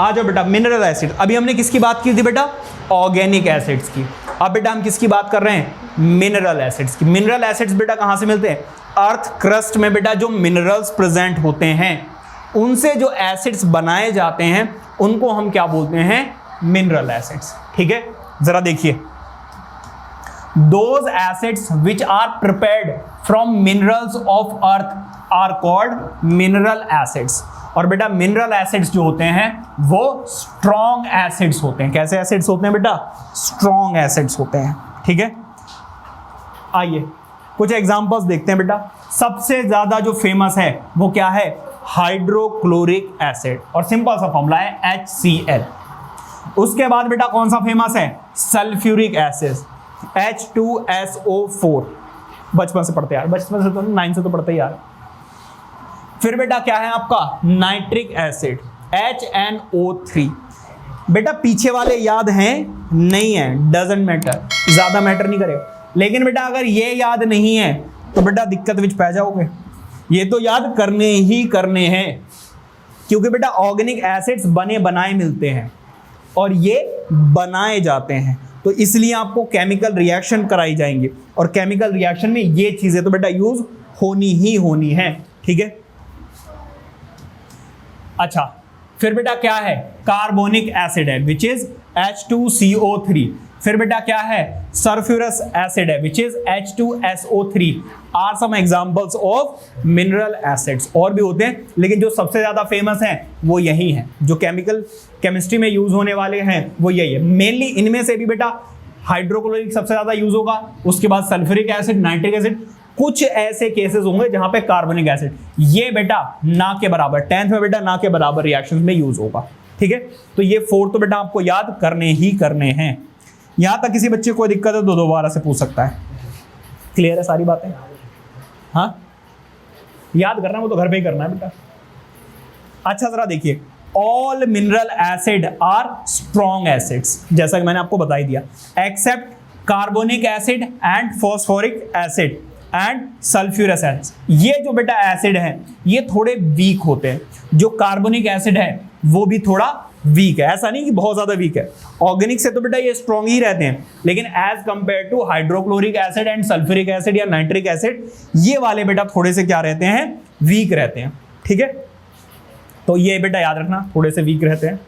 आ जाओ बेटा, mineral acid. अभी हमने किसकी बात की थी बेटा? ऑर्गेनिक एसिड्स की। अब बेटा हम किसकी बात कर रहे हैं? मिनरल एसिड्स की। मिनरल एसिड्स बेटा कहां से मिलते हैं? अर्थ क्रस्ट में बेटा जो मिनरल्स प्रेजेंट होते हैं उनसे जो एसिड्स बनाए जाते हैं उनको हम क्या बोलते हैं? Mineral acids. ठीक है, जरा देखिए, those acids which are prepared from minerals of earth are called mineral acids। और बेटा मिनरल एसिड्स जो होते हैं वो स्ट्रॉन्ग एसिड्स होते हैं। कैसे एसिड्स होते हैं बेटा? स्ट्रॉन्ग एसिड्स होते हैं। ठीक है, आइए कुछ एग्जांपल्स देखते हैं बेटा। सबसे ज्यादा जो फेमस है वो क्या है? हाइड्रोक्लोरिक एसिड, और सिंपल सा फॉर्मूला है HCl। उसके बाद बेटा कौन सा फेमस है? Sulphuric acid, H2SO4। बचपन से पढ़ते यार, बचपन से तो 9 से तो पढ़ते यार। फिर बेटा क्या है आपका? Nitric acid, HNO3। बेटा पीछे वाले याद हैं? नहीं है, डजंट मैटर, ज्यादा मैटर नहीं करेगा। लेकिन बेटा अगर ये याद नहीं है तो बेटा दिक्कत विच पै जाओगे। ये तो याद करने ही करने हैं, क्योंकि बेटा ऑर्गेनिक एसिड्स बने बनाए मिलते हैं और ये बनाए जाते हैं, तो इसलिए आपको केमिकल रिएक्शन कराई जाएंगी और केमिकल रिएक्शन में ये चीजें तो बेटा यूज होनी ही होनी है। ठीक है, अच्छा फिर बेटा क्या है? कार्बोनिक एसिड है विच इज H2CO3। फिर बेटा क्या है? सल्फ्यूरस एसिड है which is H2SO3। Are some examples of mineral acids. और भी होते हैं लेकिन जो सबसे ज्यादा फेमस हैं वो यही हैं, जो केमिस्ट्री में यूज होने वाले हैं वो यही है। मेनली इनमें से भी बेटा हाइड्रोक्लोरिक सबसे ज्यादा यूज होगा, उसके बाद सल्फ्यूरिक एसिड, नाइट्रिक एसिड, कुछ ऐसे केसेस होंगे जहां पे कार्बोनिक एसिड। ये बेटा ना के बराबर, 10th में बेटा ना के बराबर रिएक्शंस में यूज होगा। ठीक है, तो ये 4 तो बेटा आपको याद करने ही करने हैं। यहां तक किसी बच्चे को दिक्कत है तो दोबारा से पूछ सकता है। क्लियर है सारी बातें? हाँ, याद करना वो तो घर पे ही करना है बेटा। अच्छा जरा देखिए, all mineral acid are strong acids, जैसा कि मैंने आपको बता ही दिया, except carbonic acid and phosphoric acid and sulphurous acid. ये जो बेटा एसिड है ये थोड़े वीक होते हैं। जो कार्बोनिक एसिड है वो भी थोड़ा वीक है, ऐसा नहीं कि बहुत ज्यादा वीक है। ऑर्गेनिक से तो बेटा ये स्ट्रॉन्ग ही रहते हैं, लेकिन as compare to hydrochloric acid and sulphuric acid या नाइट्रिक एसिड, ये वाले बेटा थोड़े से क्या रहते हैं? वीक रहते हैं। ठीक है, तो ये बेटा याद रखना, थोड़े से वीक रहते हैं।